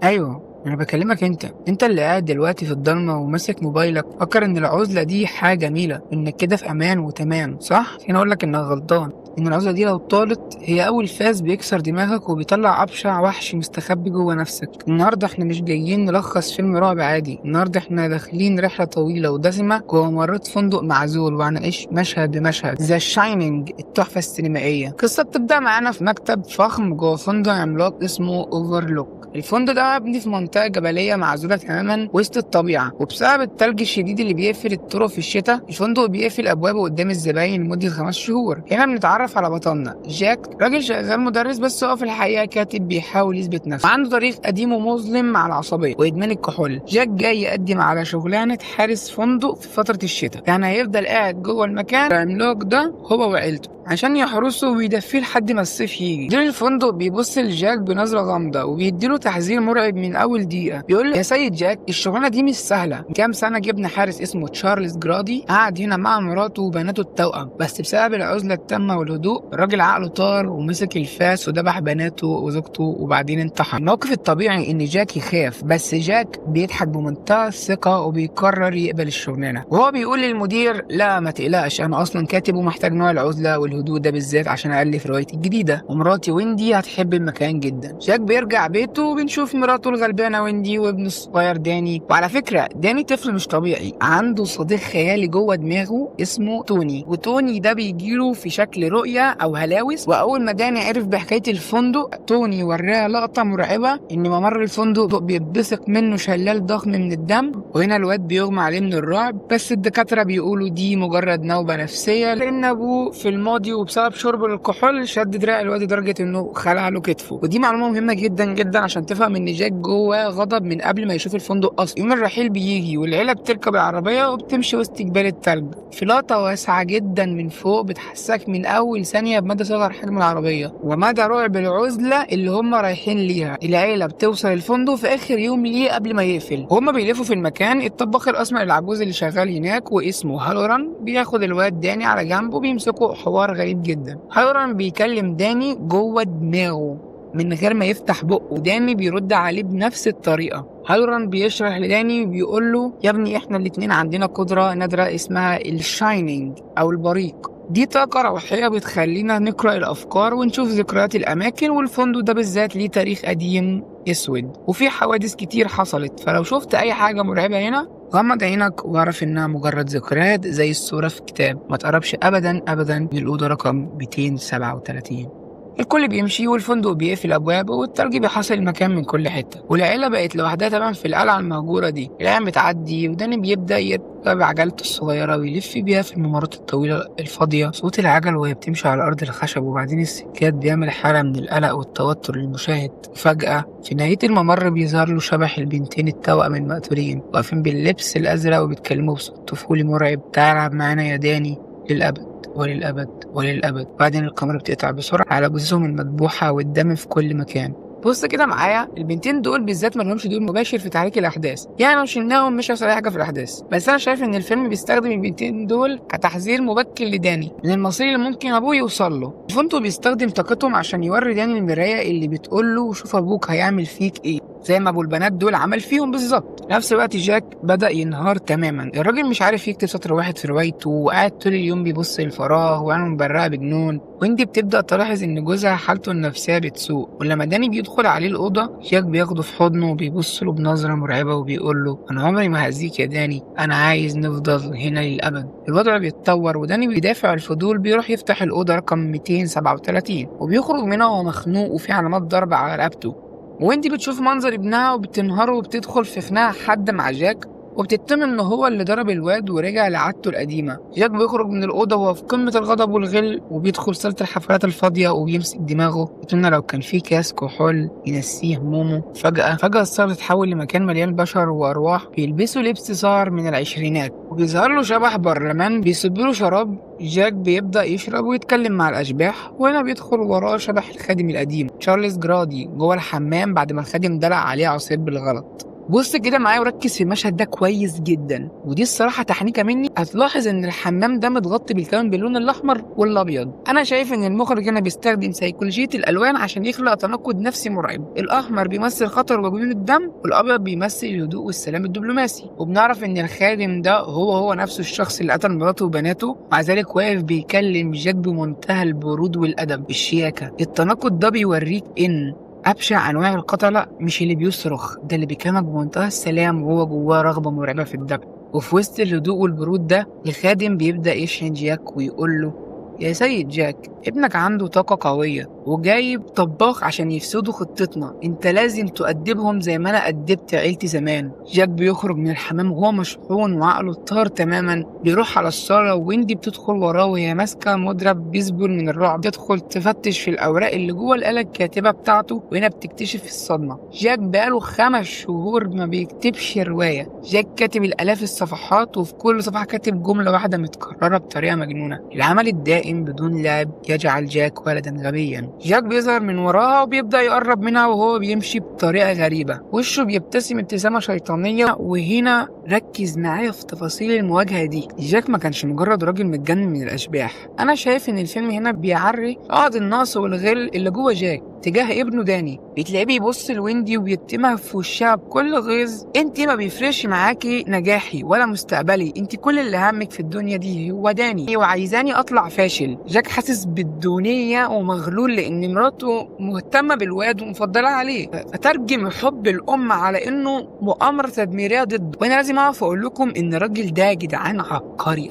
ايوه انا بكلمك انت اللي قاعد دلوقتي في الضلمه وماسك موبايلك، فكر ان العزله دي حاجه جميله، انك كده في امان وتمام، صح؟ هنا اقول لك انك غلطان. ان العزله دي لو طالت هي اول فاس بيكسر دماغك وبيطلع ابشع وحش مستخبي جوه نفسك. النهارده احنا مش جايين نلخص فيلم رعب عادي، النهارده احنا داخلين رحله طويله ودسمه جوه ممرات فندق معزول، وهنعيش مشهد بمشهد ذا شاينينج، التحفه السينمائيه. القصه بتبدا معانا في مكتب فخم جوه فندق عملاق اسمه اوفرلوك. الفندق ده مبني في منطقة جبلية معزولة تماما وسط الطبيعة، وبسبب التلج الشديد اللي بيقفل الطرق في الشتاء الفندق بيقفل أبوابه قدام الزباين لمدة 5 شهور. هنا بنتعرف على بطلنا جاك، راجل شغال مدرس بس هو في الحقيقة كاتب بيحاول يثبت نفسه، وعنده تاريخ قديم ومظلم مع العصبية وإدمان الكحول. جاك جاي يقدم على شغلانة حارس فندق في فترة الشتاء، يعني هيفضل قاعد جوه المكان العملاق ده هو وعيلته عشان يحرسه ويدفيه لحد ما الصيف يجي. مدير الفندق بيبص لجاك بنظرة غامضة وبيديله تحذير مرعب من أول دقيقة. بيقول له: يا سيد جاك، الشغلانة دي مش سهلة. من كام سنة جبنا حارس اسمه تشارلز جرادي، قعد هنا مع مراته وبناته التوأم، بس بسبب العزلة التامة والهدوء الراجل عقله طار ومسك الفاس وذبح بناته وزوجته وبعدين انتحر. الموقف الطبيعي إن جاك يخاف، بس جاك بيضحك بمنتهى الثقة وبيقرر يقبل الشغلانة، وهو بيقول للمدير: لا ما تقلقش، أنا أصلا كاتب ومحتاج نوع العزلة والهدوء ده بالذات عشان ألف روايتي الجديدة، ومراتي ويندي هتحب المكان جدا. جاك بيرجع بيته وبنشوف مراته الغلبانة ويندي وابنه الصغير داني. وعلى فكرة داني طفل مش طبيعي، عنده صديق خيالي جوه دماغه اسمه توني، وتوني ده بيجيله في شكل رؤية أو هلاوس. وأول ما داني عرف بحكاية الفندق، توني وراه لقطة مرعبة إن ممر الفندق بيتبثق منه شلال ضخم من الدم، وهنا الواد بيغمى عليه من الرعب، بس الدكاترة بيقولوا دي مجرد نوبة نفسية لأن أبوه في الماضي وبسبب شرب الكحول شد دراع الواد لدرجة إنه خلع له كتفه. ودي معلومة مهمة جدا جدا عشان تفهم إن جاك جواه غضب من قبل ما يشوف الفندق أصلا. يوم الرحيل بيجي والعيلة بتركب العربية وبتمشي وسط جبال التلج في لقطة واسعة جدا من فوق بتحسسك من أول ثانية بمدى صغر حجم العربية ومدى رعب العزلة اللي هم رايحين ليها. العيلة بتوصل الفندق في آخر يوم ليه قبل ما يقفل، وهم بيلفوا في المكان. الطباخ الأسمر العجوز اللي شغال هناك واسمه هالوران بياخد الواد داني على جنب وبيمسكوا حوار غريب جدا. هالوران بيكلم داني جوه دماغه من غير ما يفتح بقه، داني بيرد عليه بنفس الطريقة. هالوران بيشرح لداني وبيقول له: يا ابني احنا الاتنين عندنا قدرة نادرة اسمها الشاينينج أو البريق. دي طاقة روحية بتخلينا نقرأ الأفكار ونشوف ذكريات الأماكن، والفندق ده بالذات ليه تاريخ قديم أسود وفي حوادث كتير حصلت، فلو شفت أي حاجة مرعبة هنا غمض عينك واعرف إنها مجرد ذكريات زي الصورة في كتاب. ما تقربش أبدا أبدا من الأوضة رقم 237. الكل بيمشي والفندق بيقفل أبوابه والتلج بيحاصر المكان من كل حتة، والعيلة بقت لوحدها تمام في القلعة المهجورة دي. الأيام بتعدي وداني بيبدأ يركب عجلته الصغيرة ويلف بيها في الممرات الطويلة الفاضية. صوت العجل وهي بتمشي على أرض الخشب وبعدين السكات بيعمل حالة من القلق والتوتر للمشاهد. فجأة في نهاية الممر بيظهر له شبح البنتين التوأم المقتولين واقفين باللبس الأزرق وبيتكلموا بصوت طفولي مرعب: تعال العب معانا يا داني، للأبد وللأبد وللأبد. بعدين الكاميرا بتقطع بسرعة على جثثهم المذبوحة والدم في كل مكان. بص كده معايا، البنتين دول بالذات مالهمش دور مباشر في تحريك الاحداث، يعني لو شلناهم مش هيحصل اي حاجه في الاحداث، بس انا شايف ان الفيلم بيستخدم البنتين دول كتحذير مبكر لداني من المصير اللي ممكن ابوه يوصل له. الفندق بيستخدم طاقتهم عشان يوري داني المرايه اللي بتقول له: شوف ابوك هيعمل فيك ايه، زي ما ابو البنات دول عمل فيهم بالظبط. نفس الوقت جاك بدأ ينهار تماما، الراجل مش عارف يكتب سطر واحد في روايته وقاعد طول اليوم بيبص للفراغ وعينه مبرقه بجنون. ويندي بتبدأ تلاحظ ان جوزها حالته النفسيه بتسوء، ولما داني بيدخل عليه الأوضة جاك بياخده في حضنه وبيبص له بنظرة مرعبة وبيقول له: أنا عمري ما هأذيك يا داني، أنا عايز نفضل هنا للأبد. الوضع بيتطور وداني بيدافع الفضول بيروح يفتح الأوضة رقم 237 وبيخرج منها وهو مخنوق وفي علامات ضرب على رقبته. ويندي بتشوف منظر ابنها وبتنهار وبتدخل في خناقة حادة مع جاك وبتتم ان هو اللي ضرب الواد ورجع لعادته القديمه. جاك بيخرج من الاوضه وهو في قمه الغضب والغل وبيدخل صاله الحفلات الفاضيه وبيمسك دماغه بيتمنى لو كان في كاس كحول ينسيه همومه. فجاه الصاله تتحول لمكان مليان بشر وارواح بيلبسوا لبس صار من العشرينات وبيظهر له شبح برلمان بيصب له شراب. جاك بيبدا يشرب ويتكلم مع الاشباح، وهنا بيدخل وراه شبح الخادم القديم تشارلز جرادي جوه الحمام بعد ما الخادم دلق عليه عصير بالغلط. بص كده معايا وركز في المشهد ده كويس جدا، ودي الصراحه تحنيكه مني. هتلاحظ ان الحمام ده متغطي بالكامل باللون الاحمر والابيض. انا شايف ان المخرج هنا بيستخدم سيكولوجيه الالوان عشان يخلق تناقض نفسي مرعب. الاحمر بيمثل خطر وجنون الدم، والابيض بيمثل الهدوء والسلام الدبلوماسي. وبنعرف ان الخادم ده هو نفسه الشخص اللي قتل مراته وبناته، مع ذلك واقف بيكلم جاك بمنتهى البرود والادب الشياكه. التناقض ده بيوريك ان أبشع أنواع القتلة مش اللي بيصرخ، ده اللي بيكلمك بمنتهى السلام وهو جواه رغبة مرعبة في الذبح. وفي وسط الهدوء والبرود ده الخادم بيبدأ يشحن جاك ويقول له: يا سيد جاك، ابنك عنده طاقة قوية وجايب طباخ عشان يفسدوا خطتنا، انت لازم تؤدبهم زي ما انا أدبت عيلتي زمان. جاك بيخرج من الحمام وهو مشحون وعقله طار تماما، بيروح على الصالة ويندي بتدخل وراه وهي ماسكة مضرب بيسبول من الرعب. تدخل تفتش في الأوراق اللي جوه الآلة الكاتبة بتاعته، وهنا بتكتشف الصدمة. جاك بقاله 5 شهور ما بيكتبش رواية. جاك كاتب الآلاف الصفحات، وفي كل صفحة كاتب جملة واحدة متكررة بطريقة مجنونة. العمل الدائم بدون لعب يجعل جاك ولدا غبيا. جاك بيظهر من وراها وبيبدأ يقرب منها وهو بيمشي بطريقة غريبة، وشه بيبتسم ابتسامة شيطانية. وهنا ركز معايا في تفاصيل المواجهة دي. جاك ما كانش مجرد راجل متجنن من الأشباح. أنا شايف إن الفيلم هنا بيعري عقد النقص والغل اللي جوه جاك تجاه ابنه داني. بتلاقيه بيبص لويندي وبيتمها في وشها بكل غيظ: انت ما بيفرقش معاكي نجاحي ولا مستقبلي، انت كل اللي همك في الدنيا دي هو داني وعايزاني اطلع فاشل. جاك حاسس بالدونية ومغلول لان مراته مهتمة بالواد ومفضلة عليه، فترجم حب الام على انه مؤامرة تدميرية ضده. وانا لازم اعرف اقول لكم ان الراجل ده يا جدعان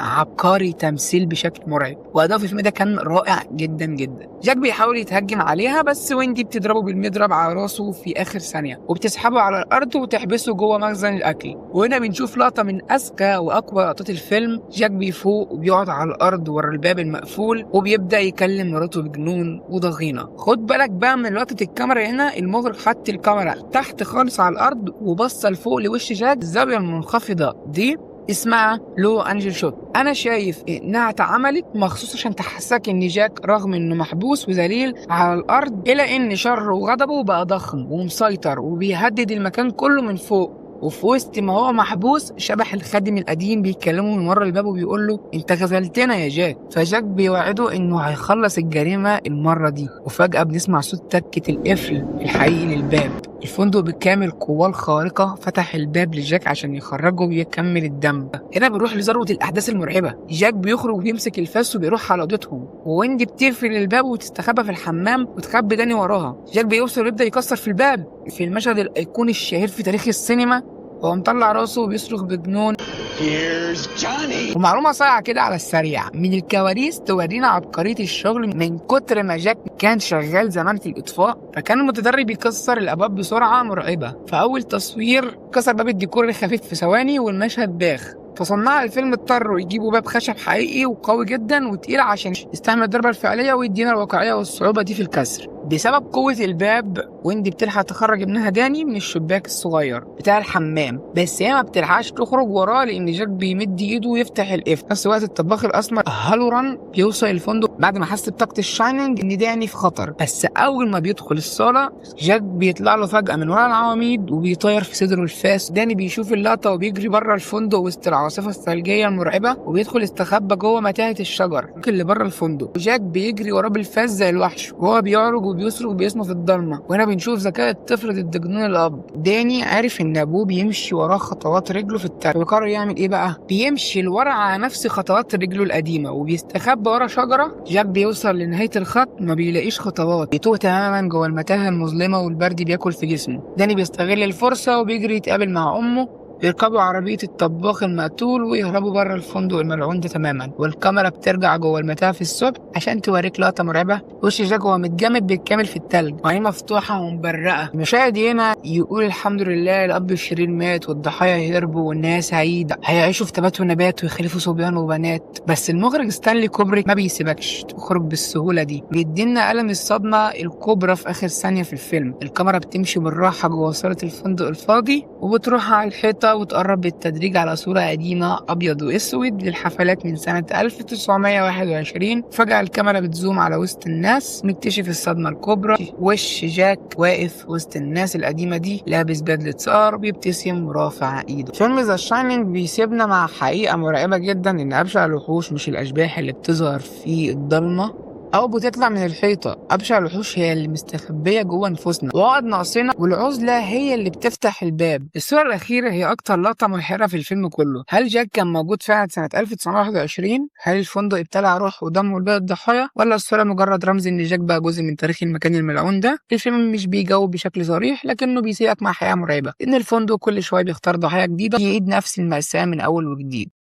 عبقري تمثيل بشكل مرعب، واداؤه في الفيلم ده كان رائع جدا جدا. جاك بيحاول يتهجم عليها بس ويندي بتضربه بالمضرب على راسه في اخر ثانيه وبتسحبه على الارض وتحبسه جوه مخزن الاكل. وهنا بنشوف لقطه من اذكى واقوى لقطات الفيلم. جاك بيفوق وبيقعد على الارض ورا الباب المقفول وبيبدا يكلم مراته بجنون وضغينه. خد بالك بقى من لقطه الكاميرا هنا، المخرج حط الكاميرا تحت خالص على الارض وبص لفوق لوش جاك. الزاويه المنخفضه دي اسمها لو انجل شوت. انا شايف انها اتعملت مخصوص عشان تحسسك ان جاك رغم انه محبوس وذليل على الارض الا ان شره وغضبه بقى ضخم ومسيطر وبيهدد المكان كله من فوق. وفي وسط ما هو محبوس شبح الخادم القديم بيتكلمه من ورا الباب وبيقول له: انت غزلتنا يا جاك. فجاك بيوعده انه هيخلص الجريمه المره دي. وفجاه بنسمع صوت تكه القفل الحقيقي للباب. الفندق بالكامل قواه الخارقة فتح الباب لجاك عشان يخرجه ويكمل الدم. هنا بنروح لذروة الأحداث المرعبة. جاك بيخرج ويمسك الفاس وبيروح على أوضتهم، وويندي بتقفل الباب وتستخبى في الحمام وتخبي داني وراها. جاك بيوصل ويبدأ يكسر في الباب في المشهد الأيقوني الشهير في تاريخ السينما، هو مطلع راسه وبيصرخ بجنون. ومعلومة صايعة كده على السريع من الكواليس تورينا عبقرية الشغل. من كتر ما جاك كان شغال زمان في الإطفاء فكان المتدرب يكسر الأبواب بسرعة مرعبة. فأول تصوير كسر باب الديكور الخفيف في ثواني والمشهد باخ. فصناع الفيلم اضطروا يجيبوا باب خشب حقيقي وقوي جدا وتقيل عشان يستعمل الضربة الفعلية ويدينا الواقعية والصعوبة دي في الكسر. بسبب قوة الباب ويندي بتلحق تخرج ابنها داني من الشباك الصغير بتاع الحمام، بس هي ما بتلحقش تخرج وراه لان جاك بيمد ايده ويفتح القفل. في نفس الوقت الطباخ الاسمر هالوران بيوصل الفندق بعد ما حس بطاقة الشايننج ان داني في خطر. بس اول ما بيدخل الصالة جاك بيطلع له فجأة من ورا العواميد وبيطير في صدره الفاس. داني بيشوف اللقطة وبيجري بره الفندق وسط العاصفة الثلجية المرعبة وبيدخل يستخبى جوه متاهة الشجر اللي بره الفندق. وجاك بيجري وراه بالفاس زي الوحش وهو بيعرج وبيصرخ باسمه في الضلمه. وهنا بنشوف ذكاء الطفل ضد جنون الاب. داني عارف ان ابوه بيمشي وراه خطوات رجله في التلج، وقرر يعمل ايه بقى؟ بيمشي لورا على نفس خطوات رجله القديمه وبيستخبى ورا شجره. جاك بيوصل لنهايه الخط ما بيلاقيش خطوات، بيتوه تماما جوه المتاهه المظلمه والبرد بياكل في جسمه. داني بيستغل الفرصه وبيجري يتقابل مع امه، يركبوا عربية الطباخ المقتول ويهربوا بره الفندق الملعون ده تماما. والكاميرا بترجع جوه المتاهة في الصبح عشان توريك لقطة مرعبة. وش جاك وهو متجمد بالكامل في التلج وعينيه مفتوحة ومبرقة. المشاهد هنا يقول الحمد لله الأب الشرير مات والضحايا هربوا والنهاية سعيدة، هيعيشوا في تبات ونبات ويخلفوا صبيان وبنات. بس المخرج ستانلي كوبريك ما بيسيبكش تخرج بالسهولة دي، بيدينا ألم الصدمة الكبرى في آخر ثانية في الفيلم. الكاميرا بتمشي بالراحة جوه صالة الفندق الفاضي وبتروح على الحيطة بقى وتقرب بالتدريج على صورة قديمة أبيض وأسود للحفلات من سنة 1921. فجأة الكاميرا بتزوم على وسط الناس، نكتشف الصدمة الكبرى. وش جاك واقف وسط الناس القديمة دي لابس بدلة صقر، بيبتسم ورافع ايده. فيلم ذا شاينينج بيسيبنا مع حقيقة مرعبة جدا، إن أبشع الوحوش مش الأشباح اللي بتظهر في الضلمة أو بتطلع من الحيطة. أبشع الوحوش هي اللي مستخبية جوه نفوسنا وعقد ناقصنا، والعزلة هي اللي بتفتح الباب. الصورة الأخيرة هي أكتر لقطة محيرة في الفيلم كله. هل جاك كان موجود فعلا سنة 1921؟ هل الفندق ابتلع روح ودم باقي الضحايا؟ ولا الصورة مجرد رمز إن جاك بقى جزء من تاريخ المكان الملعون ده؟ الفيلم مش بيجاوب بشكل صريح، لكنه بيسيبك مع حياة مرعبة، إن الفندق كل شوية بيختار ضحايا جديدة يعيد نفس المأساة من أول وجديد.